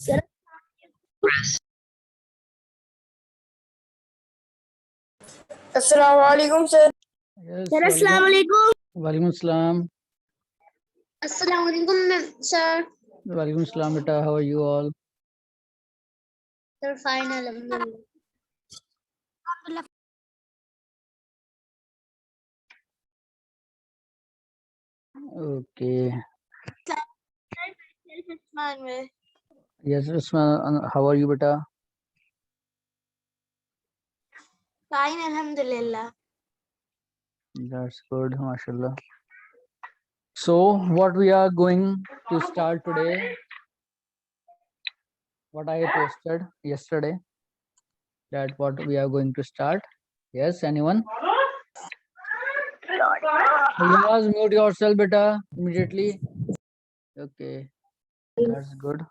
Sir, Assalamualaikum, sir. Yes, Sir, Assalamualaikum. Walaikum Assalam. Assalamualaikum, sir. Walaikum Assalam, beta. How are you all? Sir, fine, alhamdulillah. Okay. Yes, Usman, how are you, beta? Fine, alhamdulillah. That's good, mashallah. So, what we are going to start today, what I posted yesterday, that what we are going to start. Yes, anyone? Yes, mute yourself, beta, immediately. Okay, that's good.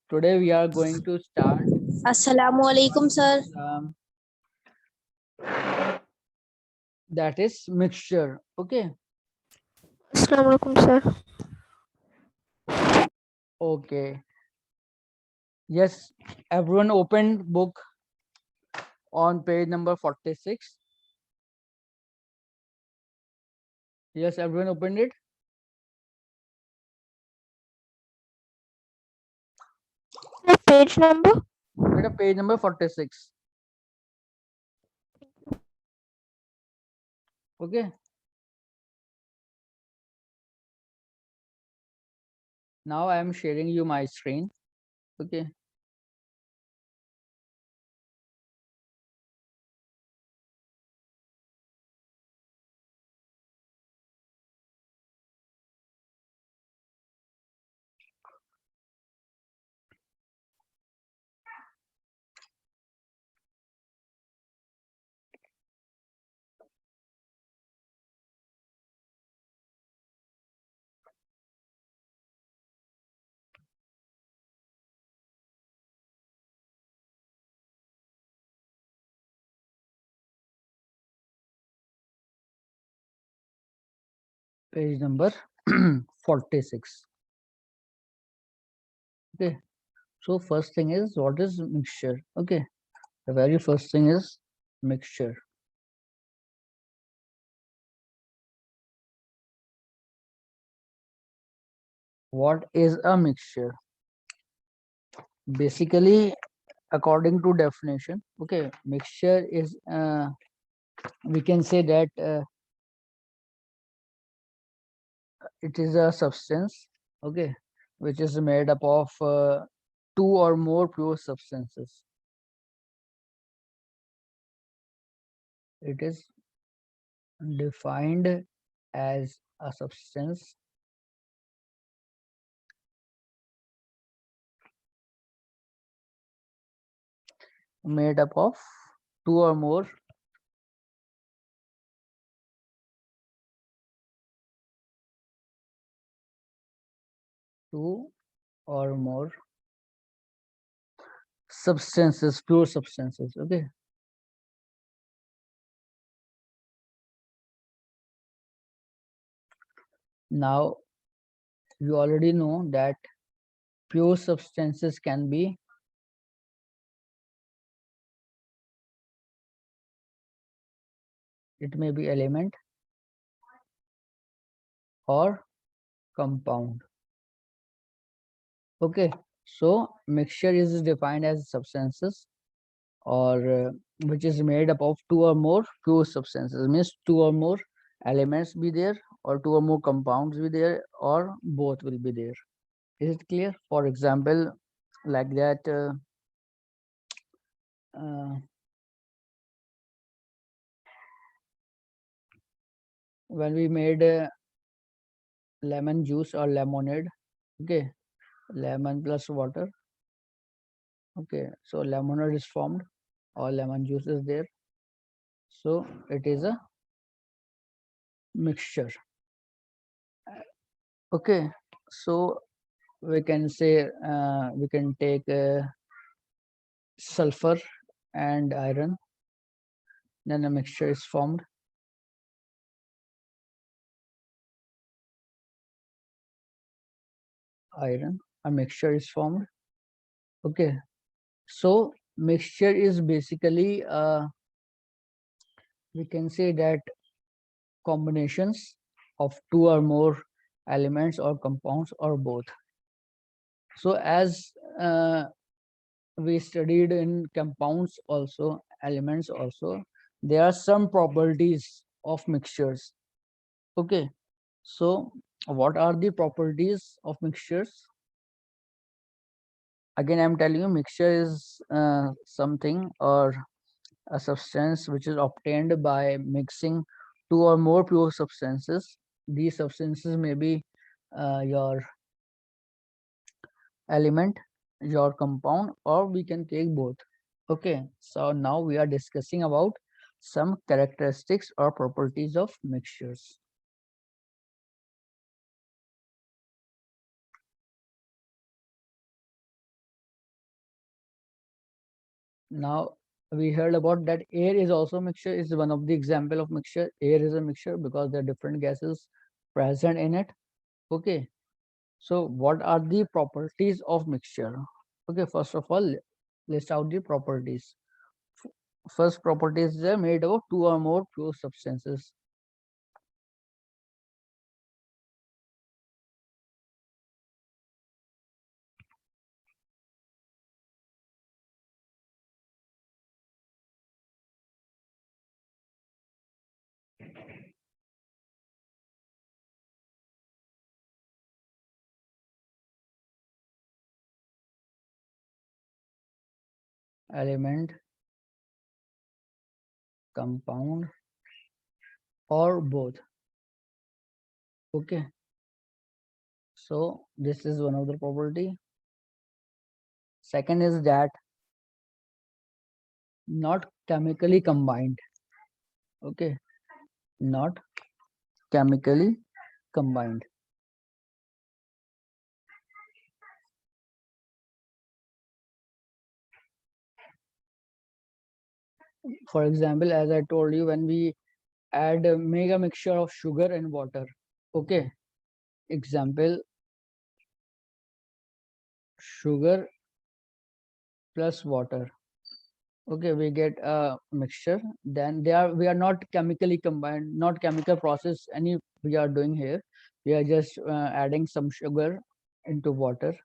Today we are going to start. Assalamualaikum, sir. That is mixture. Okay. Assalamualaikum, sir. Okay. Yes, everyone opened book on page number 46. Yes, everyone opened it. The page number? Beta, page number 46. Okay. Now I am sharing you my screen. Okay. Page number 46. Okay. So first thing is, what is mixture? Okay. The very first thing is mixture. What is a mixture? Basically, according to definition, okay, mixture is, we can say that it is a substance, okay, which is made up of two or more pure substances. It is defined as a substance made up of two or more substances, pure substances. Okay. Now you already know that pure substances can be it may be element or compound. Okay, so mixture is defined as substances or which is made up of two or more pure substances, means two or more elements be there or two or more compounds be there or both will be there. Is it clear? For example, like that when we made lemon juice or lemonade, okay, lemon plus water, okay, so lemonade is formed or lemon juice is there, so it is a mixture. Okay, so we can say we can take sulfur and iron, then a mixture is formed. Iron, a mixture is formed. Okay, so mixture is basically we can say that combinations of two or more elements or compounds or both. So as we studied in compounds also, elements also, there are some properties of mixtures. Okay, so what are the properties of mixtures? Again, I'm telling you, mixture is something or a substance which is obtained by mixing two or more pure substances. These substances may be your element, your compound, or we can take both. Okay, so now we are discussing about some characteristics or properties of mixtures. Now we heard about that air is also mixture, is one of the example of mixture. Air is a mixture because there are different gases present in it. Okay, so what are the properties of mixture? Okay, first of all, list out the properties. First property is they're made of two or more pure substances. Element, compound, or both. Okay, so this is one of the property. Second is that not chemically combined. Okay, not chemically combined. For example, as I told you, when we add a mega mixture of sugar and water. Okay, example, sugar plus water. Okay, we get a mixture. Then we are not chemically combined, not chemical process any we are doing here. We are just adding some sugar into water.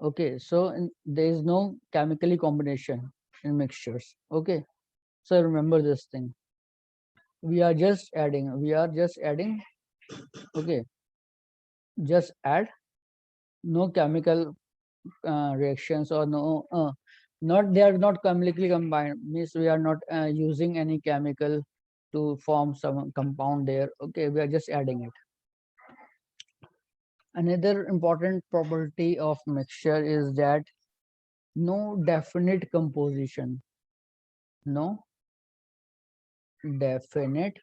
Okay, so there is no chemically combination in mixtures. Okay, so remember this thing. We are just adding. Okay, just add, no chemical reactions or no not they are not chemically combined, means we are not using any chemical to form some compound there. Okay, we are just adding it. Another important property of mixture is that no definite composition, no definite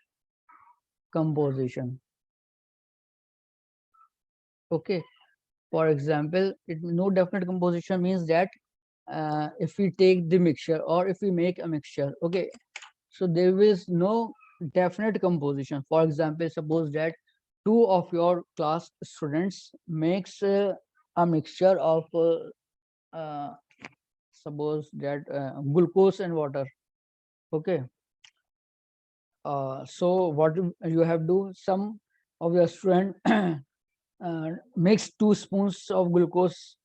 composition. Okay, for example, no definite composition means that if we take the mixture or if we make a mixture, okay, so there is no definite composition. For example, suppose that two of your class students makes a mixture of suppose that glucose and water. Okay, so what you have do, some of your student mix 2 spoons of glucose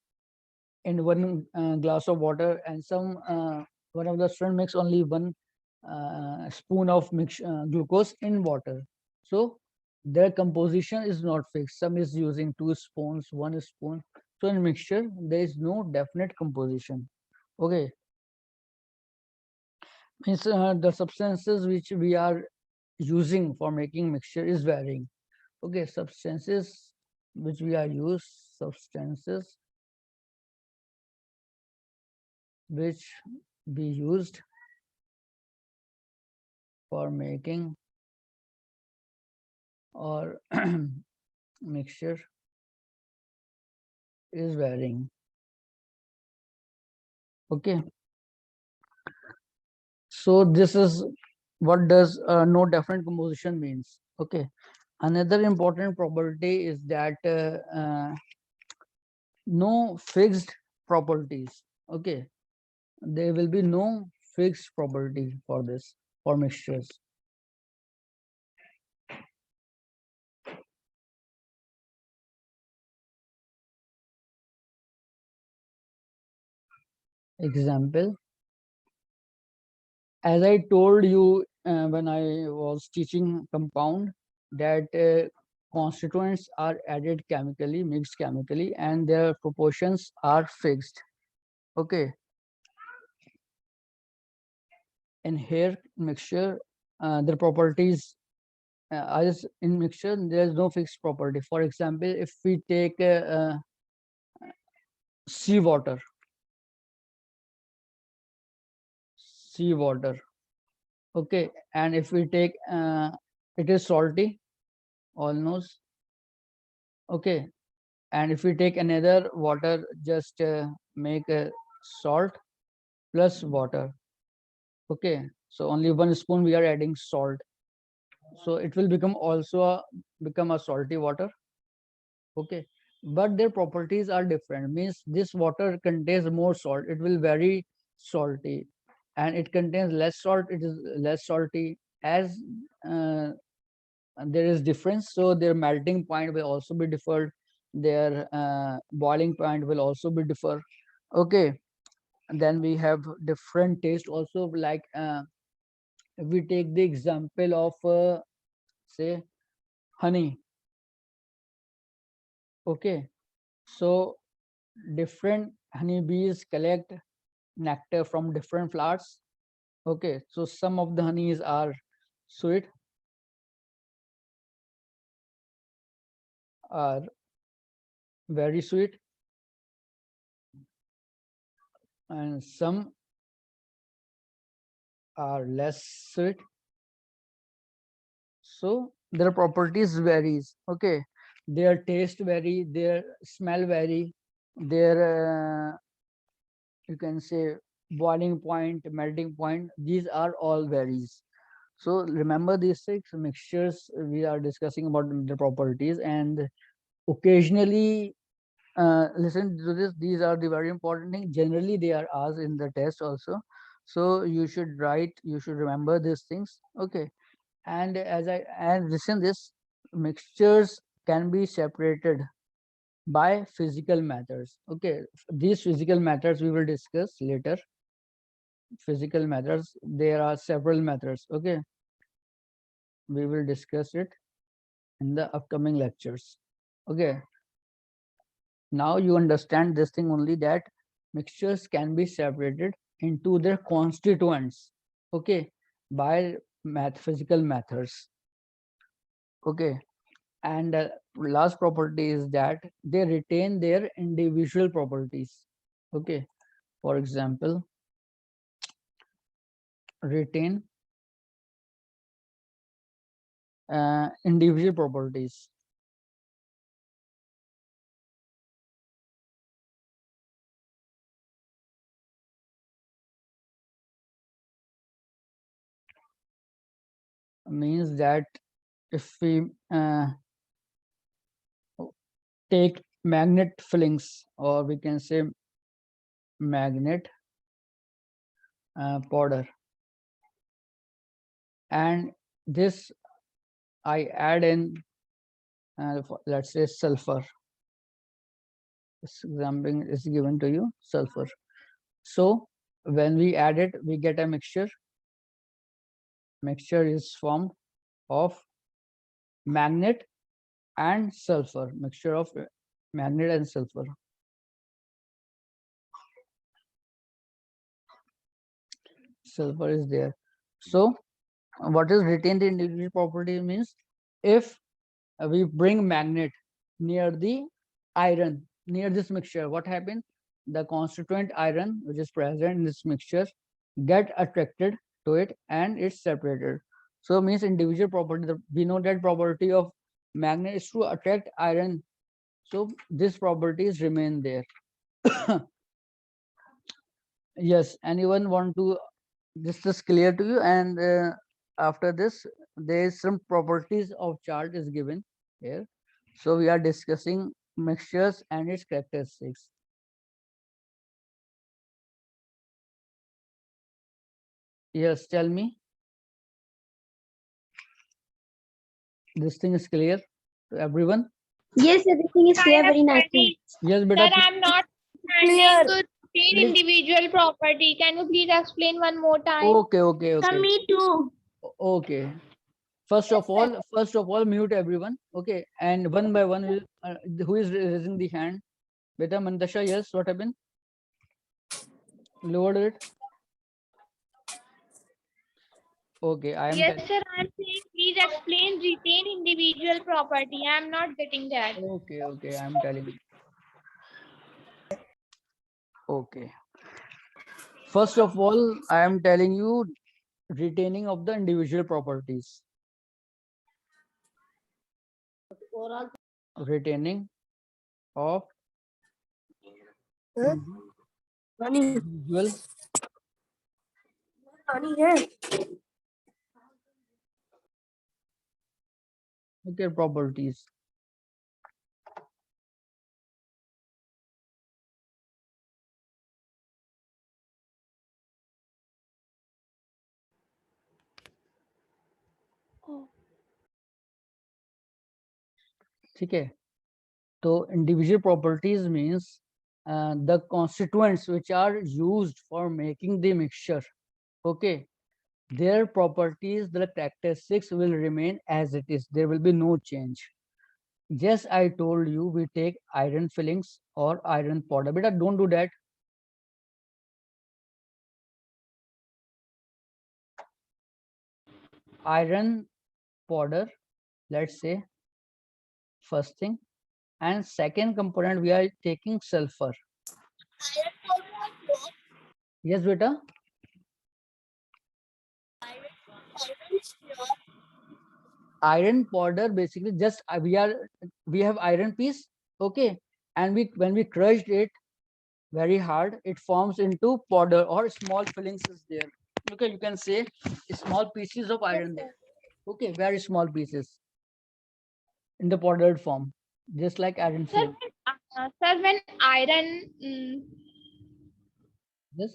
in one glass of water, and some one of the student makes only one spoon of glucose in water. So their composition is not fixed. Some is using 2 spoons, 1 spoon. So in mixture, there is no definite composition. Okay, means the substances which we are using for making mixture is varying. Okay, substances which we are substances which be used for making or mixture is varying. Okay, so this is what does no definite composition means. Okay, another important property is that no fixed properties. Okay, there will be no fixed property for this, for mixtures. Example, as I told you when I was teaching compound, that constituents are added chemically, mixed chemically, and their proportions are fixed. Okay, in here mixture, the properties, as in mixture, there is no fixed property. For example, if we take seawater, seawater, okay, and if we take it is salty, almost, okay, and if we take another water, just make a salt plus water, okay, so only 1 spoon we are adding salt, so it will become also become a salty water, okay, but their properties are different, means this water contains more salt, it will very salty, and it contains less salt, it is less salty. As uh, there is difference, so their melting point will also be different, their boiling point will also be different, okay. And then we have different taste also, like if we take the example of say honey, okay, so different honeybees collect nectar from different flowers, okay, so some of the honeys are sweet, are very sweet, and some are less sweet, so their properties varies, okay, their taste vary, their smell vary, their you can say boiling point, melting point, these are all varies. So remember these 6 mixtures we are discussing about the properties, and occasionally listen to this, these are the very important thing, generally they are asked in the test also, so you should write, you should remember these things, okay. And as I and listen this, mixtures can be separated by physical methods, okay, these physical methods we will discuss later. Physical methods, there are several methods, okay, we will discuss it in the upcoming lectures, okay. Now you understand this thing only, that mixtures can be separated into their constituents, okay, by physical methods, okay. And last property is that they retain their individual properties, okay. For example, retain individual properties, means that if we take magnet fillings, or we can say magnet powder, and this I add in let's say sulfur, this example is given to you, sulfur, so when we add it we get a mixture. Mixture is formed of magnet and sulfur, mixture of magnet and sulfur. Sulfur is there. So what is retained individual property means, if we bring magnet near the iron, near this mixture, what happens, the constituent iron which is present in this mixture get attracted to it and it's separated. So means individual property, we know that property of magnet is to attract iron, so these properties remain there. Yes, anyone want to, this is clear to you, and after this there is some properties of chart is given here, so we are discussing mixtures and its characteristics. Yes, tell me. This thing is clear to everyone? Yes, everything is clear Kind of very nicely. Yes, Sir, beta. I'm not Clear. understanding routine Please. individual property. Can you please explain one more time? Okay. Me too. Okay. First of all, mute everyone. Okay, and one by one, who is raising the hand? Beta Mantasha, yes. What happened? Lowered it. Okay, I am. Yes, sir. I'm saying please explain retain individual property. I'm not getting that. Okay, I'm telling you. Okay. First of all, I am telling you retaining of the individual properties. Retaining of individual properties. ठीक है. So individual properties means the constituents which are used for making the mixture. Okay, their properties, their characteristics will remain as it is. There will be no change. Just I told you we take iron fillings or iron powder. Beta, don't do that. Iron powder, let's say, first thing, and second component we are taking sulfur. Yes, beta. Iron powder basically just we have iron piece, okay, and when we crushed it very hard, it forms into powder or small fillings is there. Okay, you can say small pieces of iron there. Okay, very small pieces in the powdered form, just like iron Sir, filling. when iron Yes,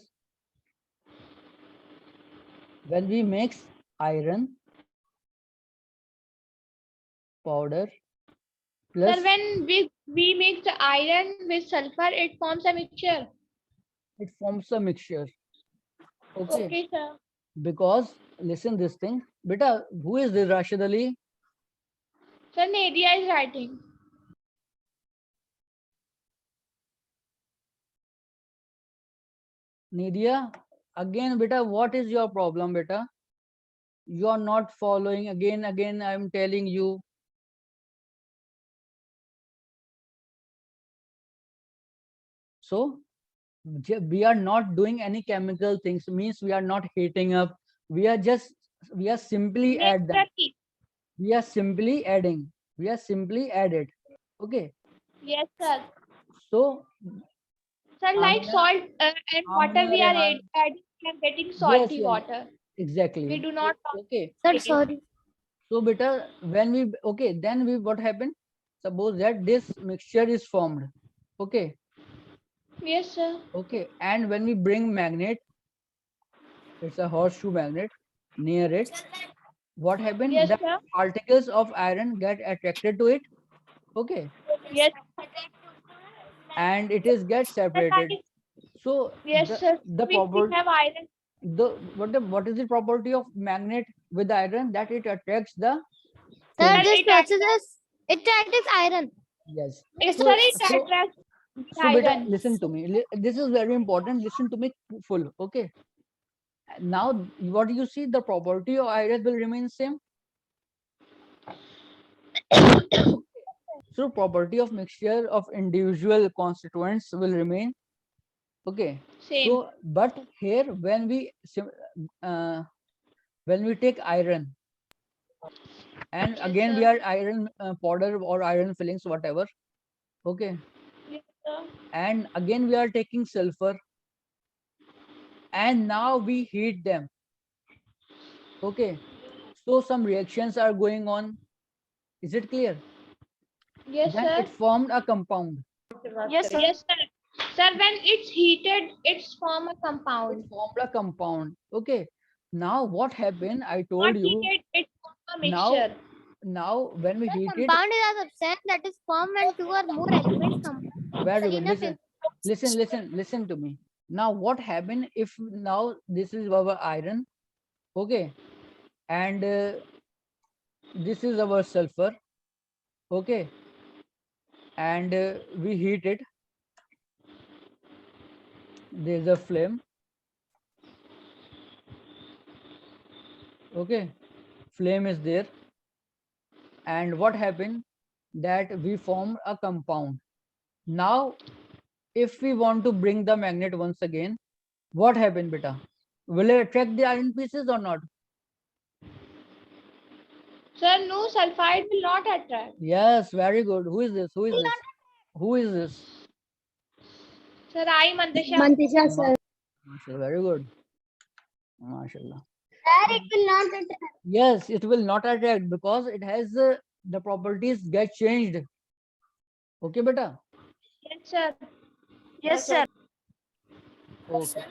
when we mix iron powder plus, sir, when we mix the iron with sulfur, it forms a mixture. it forms a mixture. Okay, Okay, sir. because listen this thing, beta, who is this Rashid Ali? Sir, Nadia is writing. Nidia, again, beta, what is your problem, beta? You are not following. Again, I'm telling you. So, we are not doing any chemical things. Means we are not heating up. We are simply add them. We are simply adding. We are simply added. Okay. Yes, sir. So, Sir, like Amina, salt and water, we are Rehan, adding, we are getting yes, salty water. We exactly. do not. Okay. Sir, sorry. So, beta, when we then what happened? Suppose that this mixture is formed. Okay. Yes, sir. Okay, and when we bring magnet, it's a horseshoe magnet near it, what happened? Yes, The sir. particles of iron get attracted to it. Okay, Yes. and it is get Sir, separated. like, So yes, sir. the We property, have iron. what is the property of magnet with the iron? That it attracts the Sir, things. this touches it attracts iron. Yes. It's So very so attracts so beta, iron. listen to me. This is very important. Listen to me full. Okay. Now what you see, the property of iron will remain same. So property of mixture of individual constituents will remain. Okay. Same. So, but here when we take iron, and Yes, again we sir. are iron powder or iron fillings, whatever. Okay. Yes, sir. And again we are taking sulfur, and now we heat them. Okay. So some reactions are going on. Is it clear? Yes, Then sir. it formed a compound. Yes, sir. Yes, sir. Sir, when it's heated, it's form a It compound. formed a compound. Okay. Now what happened? I Not told you. heated, it's a Now, mixture. now when we The heat it, compound is a substance that is formed when two or more elements combine. very good. Enough Listen to me. Now what happened if now this is our iron, okay, and this is our sulfur, okay, and we heat it. There is a flame, okay, flame is there, and what happened that we form a compound. Now if we want to bring the magnet once again, what happened, beta? Will it attract the iron pieces or not? Sir, no, sulfide will not attract. Yes, very good. Who is this? Who is this? Who is this? Sir, I, Mandasha. Mantisha, sir. Mashallah, very good. Mashallah. Sir, it will not attract. Yes, it will not attract because it has the properties get changed. Okay, beta. Yes, sir. Yes, sir. Okay.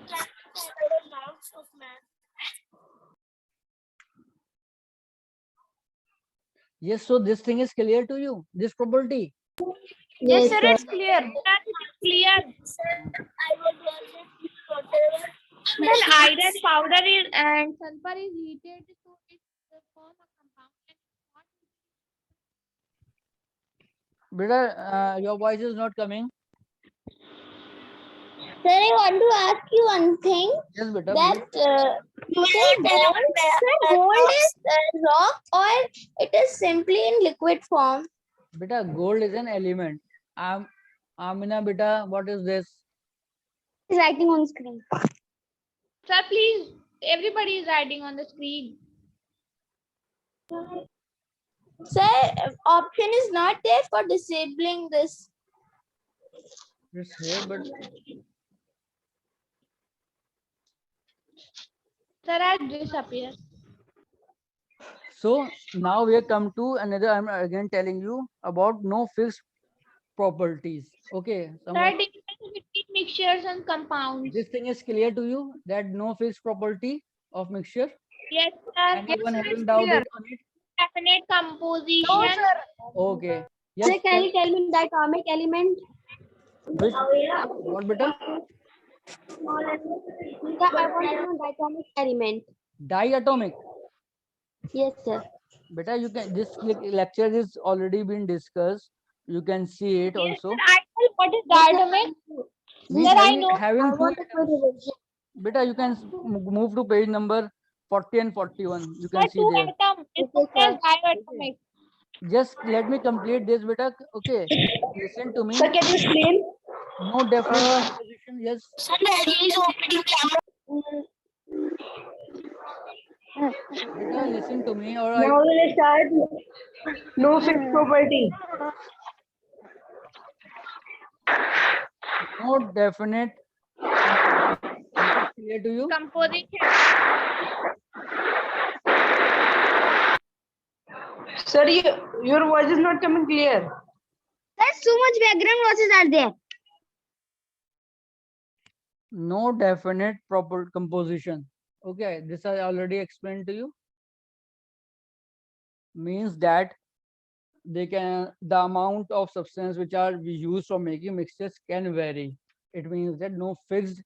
Yes, so this thing is clear to you. This property. Yes, sir, it's clear. Sir, it is clear. When iron powder is and sulfur is heated, so it form a compound. And Beta, your voice is not coming. Sir, I want to ask you one thing. Yes, beta. That Please. gold is rock or it is simply in liquid form? Beta, gold is an element. Amina, beta, what is this? Is writing on screen. sir, please, everybody is writing on the screen. Sir, option is not there for disabling this. It's here, but Sir, has disappeared. so now we have come to another. I'm again telling you about no fixed properties. Okay, Sir, someone, difference between mixtures and compounds. this thing is clear to you that no fixed property of mixture. Yes, sir. Anyone having doubt on it? Definite composition. Okay. Yes. Sir, can you tell me the atomic element? Which, what beta? Sir, I want to know the atomic element. Diatomic. Yes, sir. Beta, you can. This lecture is already been discussed. You can see it Yes, also. sir. I know what is diatomic. We Sir, I having, know. having I two want to put revision. Beta, you can move to page number 40 and 41. You Sir, can see two there. atom. It's Okay, known sir. as diatomic. Just let me complete this, beta. Okay, listen to me. Sir, can you explain? No definite composition. Yes. Beta, listen to me. All right. Now we'll start. No fixed property. No definite. Is it clear to you? Composition. Sir, your voice is not coming clear. There's so much background noises are there. No definite proper composition. Okay, this I already explained to you. Means that they can the amount of substance which are we use for making mixtures can vary. It means that no fixed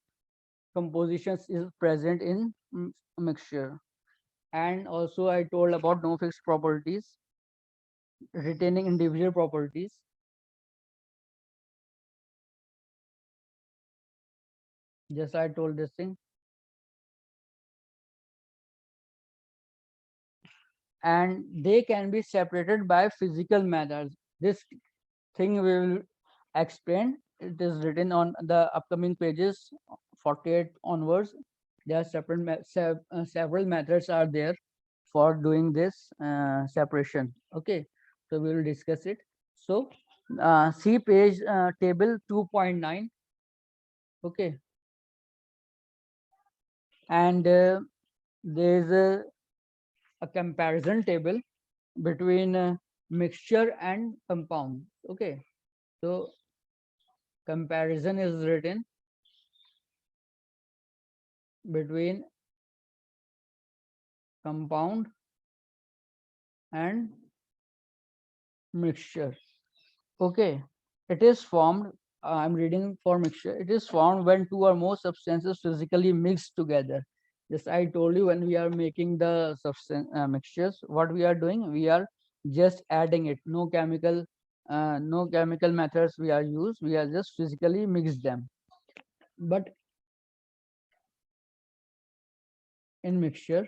compositions is present in mixture. And also I told about no fixed properties, retaining individual properties. Just I told this thing. And they can be separated by physical methods. This thing we will explain. It is written on the upcoming pages 48 onwards. There are several methods are there for doing this separation. Okay, so we will discuss it. So see page table 2.9. Okay, and there is a comparison table between mixture and compound. Okay, so comparison is written between compound and mixture. Okay, it is formed. I'm reading for mixture. It is formed when two or more substances physically mix together. Just I told you, when we are making the substance mixtures, what we are doing, we are just adding it. No chemical methods we are used. We are just physically mix them. But in mixture,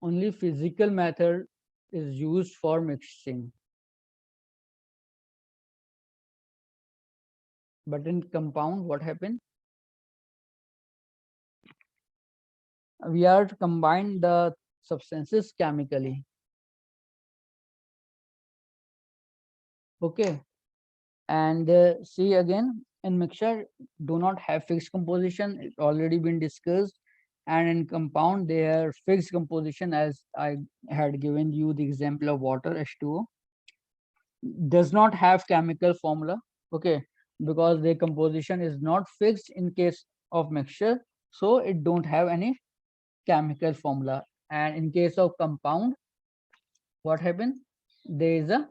only physical method is used for mixing. But in compound, what happened? We are to combine the substances chemically. Okay, and see again, in mixture do not have fixed composition. It's already been discussed. And in compound they are fixed composition, as I had given you the example of water, H2O. Does not have chemical formula. Okay, because the composition is not fixed in case of mixture, so it don't have any chemical formula. And in case of compound, what happens? There is a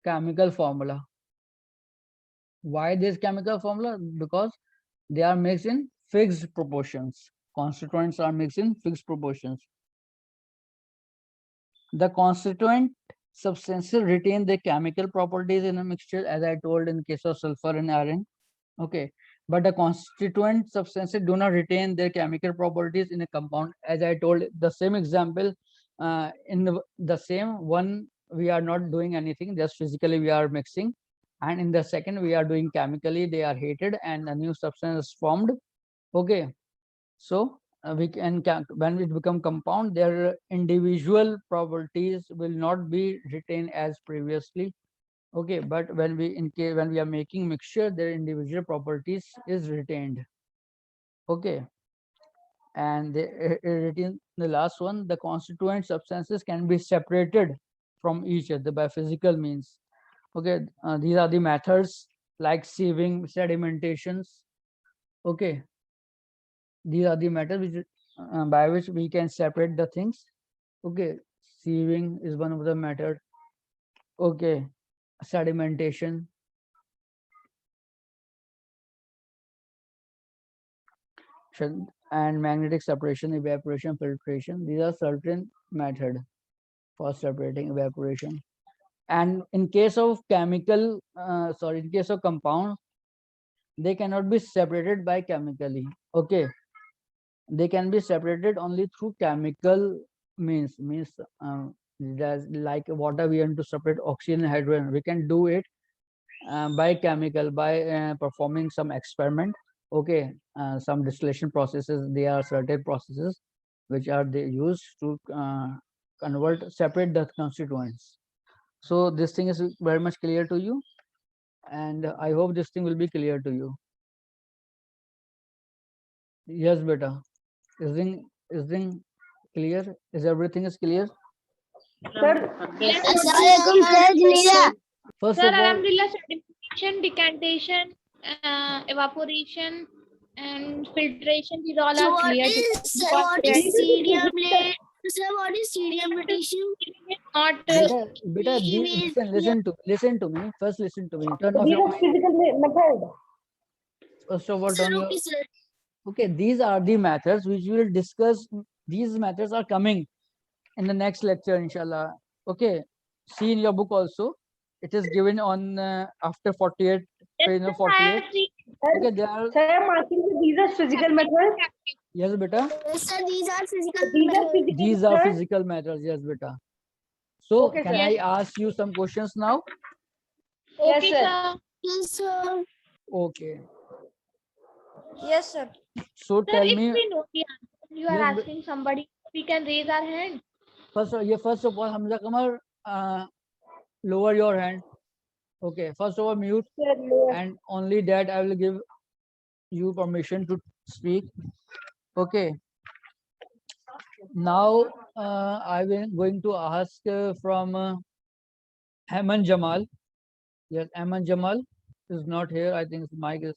chemical formula. Why this chemical formula? Because they are mixed in fixed proportions. Constituents are mixed in fixed proportions. The constituent substances retain their chemical properties in a mixture, as I told in case of sulfur and iron. Okay, but the constituent substances do not retain their chemical properties in a compound, as I told the same example. In the same one, we are not doing anything, just physically we are mixing, and in the second we are doing chemically, they are heated and a new substance is formed. Okay, so we can when it become compound, their individual properties will not be retained as previously. Okay, but when we are making mixture, their individual properties is retained. Okay, and the last one, the constituent substances can be separated from each other by physical means. Okay, these are the methods like sieving, sedimentations. Okay, these are the methods which by which we can separate the things. Okay, sieving is one of the method. Okay, sedimentation. And magnetic separation, evaporation, filtration. These are certain method for separating evaporation. And in case of in case of compound, they cannot be separated by chemically. Okay, they can be separated only through chemical means. That's like water, we want to separate oxygen and hydrogen. We can do it by chemical, by performing some experiment. Okay, some distillation processes, there are certain processes which are they used to separate the constituents. So this thing is very much clear to you, and I hope this thing will be clear to you. Yes, beta. Is clear? Is everything is clear? Sir, Yes, Assalamualaikum, Sir Junida. First sir, of all, Alhamdulillah, sedimentation, decantation, evaporation, and filtration. These all are clear. What is sedimentation? Sir, what is sedimentation? Not beta, listen to me. First, listen to me. Turn off these your are mic. physical method. First of all, Sir, turn your. okay, sir. Okay, these are the methods which we will discuss. These methods are coming in the next lecture, inshallah. Okay, see in your book also. It is given on after 48, page number 48. Okay, there are. Sir, I'm asking you, these are physical methods. Yes, beta. Yes, sir, these are physical These are methods. physical These are methods. physical methods. Yes, beta. So, Okay, can sir. I ask you some questions now? Yes, Okay, sir. sir. Yes, sir. Okay. Yes, sir. So Sir, tell if me. we know the answer, you are Yes, asking somebody, we can raise our hand. first of all, Hamza Kamal, lower your hand. Okay. First of all, mute, Sir, yes. and only that I will give you permission to speak. Okay. Now I will going to ask from Ahmed Jamal. Yes, Ahmed Jamal is not here. I think his mic is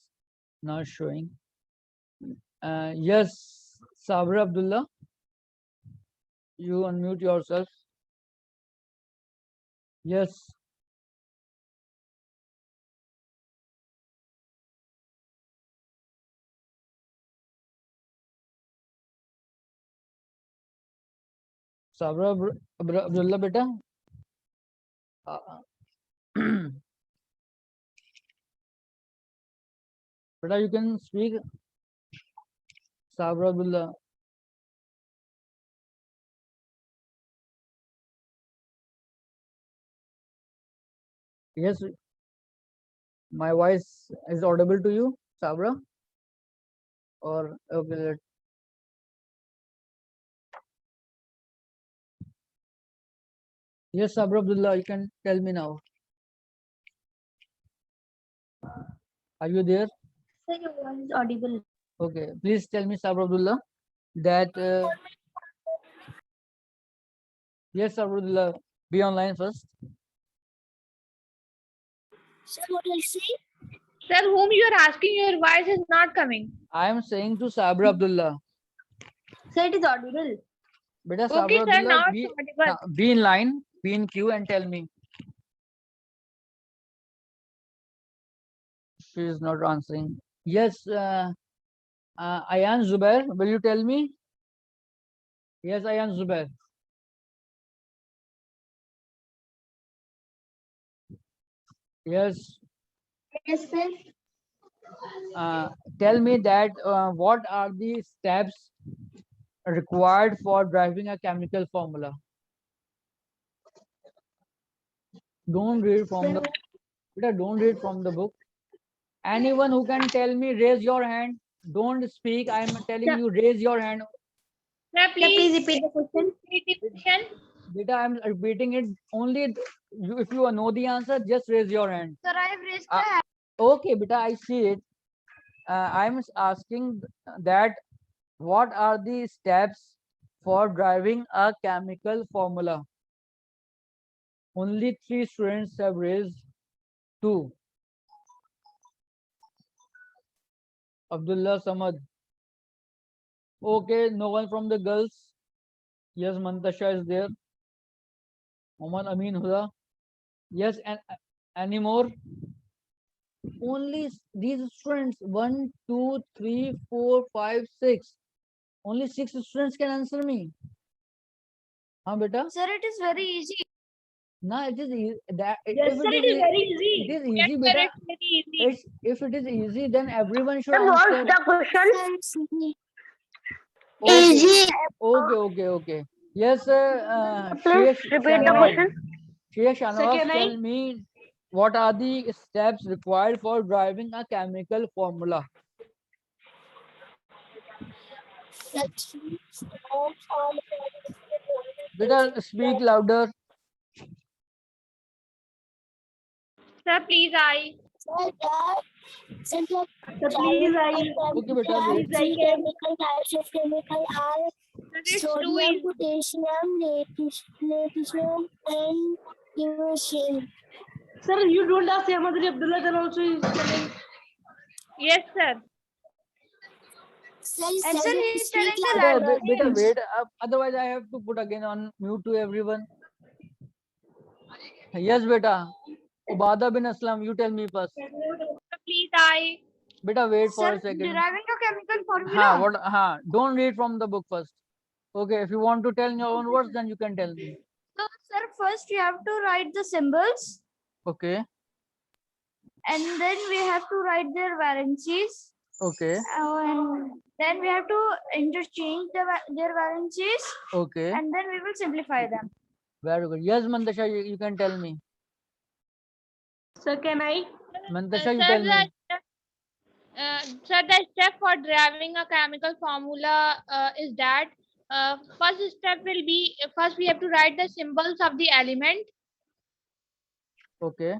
not showing. Yes, Sabra Abdullah, you unmute yourself. Yes. Sabra Abdullah beta. Beta, you can speak. Sabra Abdullah. Yes, my voice is audible to you, Sabra? Or okay, yes, Sabra Abdullah, you can tell me now. Are you there? Sir, your voice is audible. Okay, please tell me, Sabra Abdullah, that yes, Sabra Abdullah, be online first. Sir, what I say? Sir, whom you are asking, your voice is not coming. I am saying to Sabra Abdullah. Sir, it is audible. Beta, Okay, Sabra sir, Abdullah, now it's audible. be in line, be in queue and tell me. She is not answering. Yes, Ayan Zubair, will you tell me? Yes, Ayan Zubair. Yes, Yes, sir. tell me that what are the steps required for driving a chemical formula? Don't read from the beta, don't read from the book. Anyone who can tell me, raise your hand. Don't speak. I am telling you, raise your hand. Sir, Sir, please please repeat the question. repeat the question. Beta, I am repeating it only. If you know the answer, just raise your hand. Sir, I have raised my hand. Okay, beta, I see it. I'm asking that what are the steps for driving a chemical formula? Only 3 students have raised 2. Abdullah Samad. Okay, no one from the girls. Yes, Mantasha is there. Mohammad Amin Huda. Yes, and any more? Only these students 1, 2, 3, 4, 5, 6. Only 6 students can answer me. Huh, beta? Sir, it is very easy. No, it is easy. That Yes, if sir, it it is is very it easy. is Yes, easy, sir, beta. it's very easy. If it is easy, then everyone should Sir, what's answer. the question? Sir, it's easy. Okay, Easy. okay. Yes, Please Sheikh repeat the Shahnawaz. question. Sheikh Shahnawaz, Second, tell me what are the steps required for driving a chemical formula? Beta, speak louder. Sir, please, I. Sir, please, Okay, beta, wait. chemical types of chemical are Sir, it's too sodium, easy. potassium, magnesium, and uranium. Sir, you don't ask Ahmad Ali Abdullah, then also he is telling. Yes, sir. And sir, he is telling the Beta, wait. Otherwise, I have to put again on mute to everyone. Yes, beta. Ubada bin Aslam, you tell me first. Sir, please, I. Beta, wait for Sir, a second. deriving a chemical formula. Don't read from the book first. Okay, if you want to tell in your own words, then you can tell me. So, sir, first you have to write the symbols, Okay, and then we have to write their valencies, okay, and then we have to interchange their valencies, okay. and then we will simplify them. Very good. Yes, Mandasha, you can tell me. Sir, can I? Mandasha, you Sir, tell me. Sir, the step for deriving a chemical formula is that first step will be first we have to write the symbols of the element, Okay,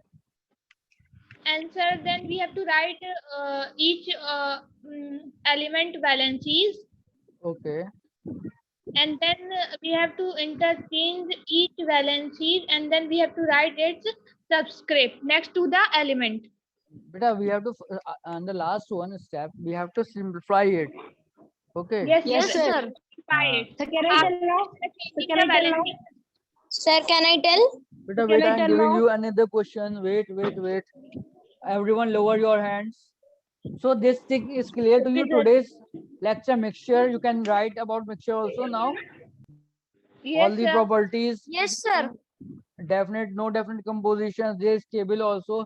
and sir, then we have to write each element valencies, okay, and then we have to interchange each valencies, and then we have to write its subscript next to the element. Beta, we have to, on the last one step, we have to simplify it. Okay. Yes, Yes, sir. sir. Simplify Uh, it. So can I tell now? Changing can the I tell now? valency. Sir, can I tell? Beta, Can wait, I I'm tell giving now? you another question. Wait. Everyone lower your hands. So this thing is clear to you. Okay, sir. Today's lecture mixture. You can write about mixture also now. All Yes, the sir. properties, Yes, sir. definite, no definite compositions. This table also.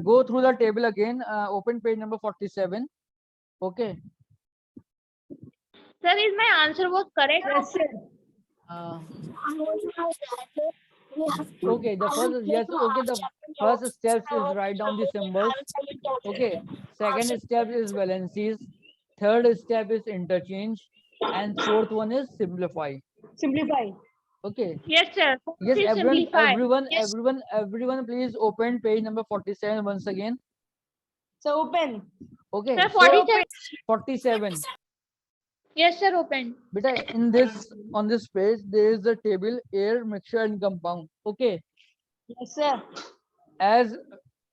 Go through the table again. Open page number 47. Okay. Sir, is my answer was correct? Yes, sir. Uh, okay. The first, yes. Okay. The first step is write down the symbols. Okay. Second step is valencies. Third step is interchange, and fourth one is simplify. Simplify. Okay. Yes, sir. Yes, Please simplify. everyone, please open page number 47 once again. So open. Okay. Sir, So 47. 47. Yes, sir. Open. Beta, in this, on this page, there is the table air, mixture, and compound. Okay. Yes, sir. As Air,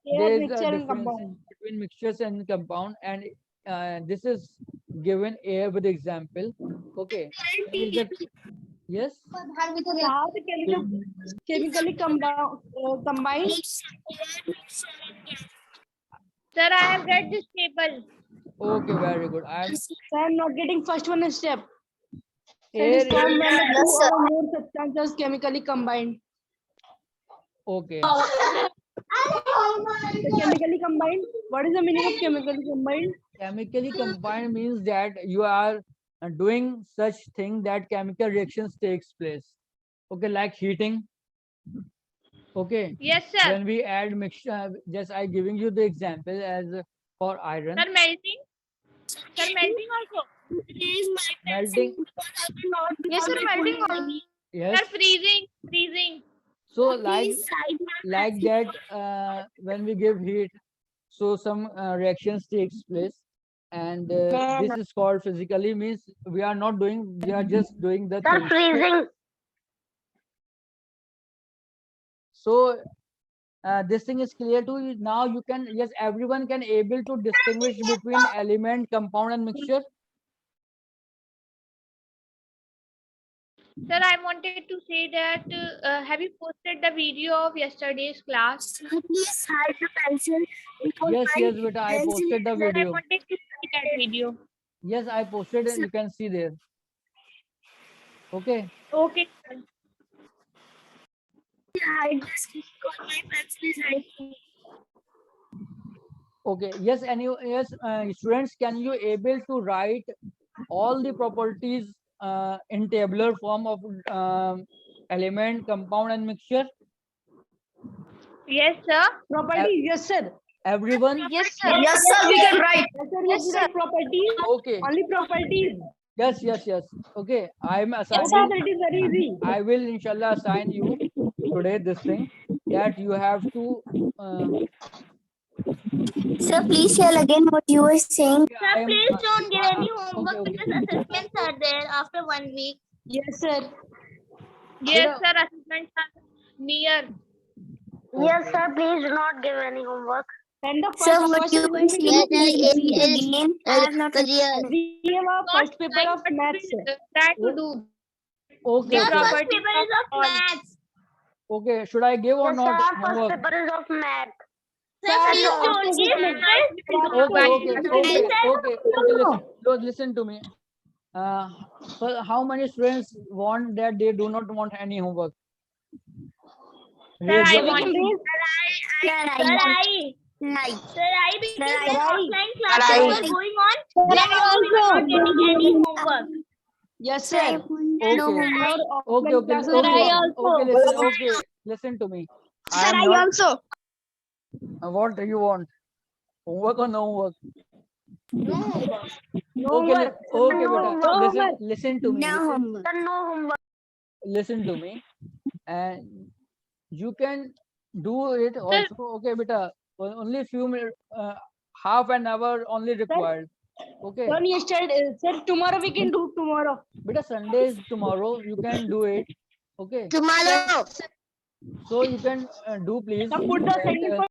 there is mixture a and difference compound. between mixtures and compound, and this is given air with example. Okay. Is that, yes. So how the chemically combined? Sir, I have read this table. Okay, very good. So I'm not getting first one step. So it Air is formed when the Yes, two sir. or more substances chemically combined. okay. Chemically combined. What is the meaning of chemically combined? Chemically combined means that you are doing such thing that chemical reactions takes place. Okay, like heating. Okay, Yes, sir. when we add mixture, just I giving you the example as for iron. Sir, melting. Sir, melting also. Melting, Yes, sir. Melting also. yes. Sir, freezing. So like that, when we give heat, so some reactions takes place, and this is called physically, means we are not doing, we are just doing the thing. Freezing. So this thing is clear to you now. You can, yes, everyone can able to distinguish between element, compound, and mixture. Sir, I wanted to say that have you posted the video of yesterday's class? Please hide the pencil. Yes, beta, I posted the Sir, I video. wanted to see that video. Yes, I posted it. You can see there. Okay. Okay, sir. Hide this because my pencil is hiding. Okay. Yes, and you, yes, students, can you able to write all the properties in tabular form of element, compound, and mixture? Yes, sir. Properties. Yes, sir. Everyone. Yes, sir. Yes, sir. We can write. Yes, Yes, sir. sir. Properties. Okay. Only properties. Yes. Okay. I am Yes, sir. assigning. That is very easy. I will inshallah assign you today this thing that you have to. Sir, please tell again what you were saying. I am, Please don't give any okay, homework okay. because assessments are there after 1 week. Yes, sir. Yes, sir. Assessments are near. Yes, sir. Please do not give any homework. And the Sir, first what you paper were saying again? I have not understood. we have a first paper Try of maths. to do. Okay. The Okay. properties paper is of all. maths. Okay. Should I give or Yes, sir. not Our first homework? paper is of math. Sir, Please don't give Okay. Listen to me. So how many students want that they do not want any homework? Sir, Raise I your want hand. Sir, I because Sir, offline Sir, classes were going on. Then also we were not getting any homework. Yes, sir. Okay. No Our Okay. offline classes Okay. are Okay. Listen to me. I am not. also. What do you want? Homework or no homework? no Okay. homework. Okay, No beta. homework. Listen to me. homework. No homework. Listen to me, and you can do it also. Okay, beta. Only few minutes, half an hour only required. Okay, Sir, yesterday, sir, tomorrow we can do tomorrow. beta. Sunday is tomorrow. You can do it. Okay, Tomorrow. so you can do please. Now put the that, second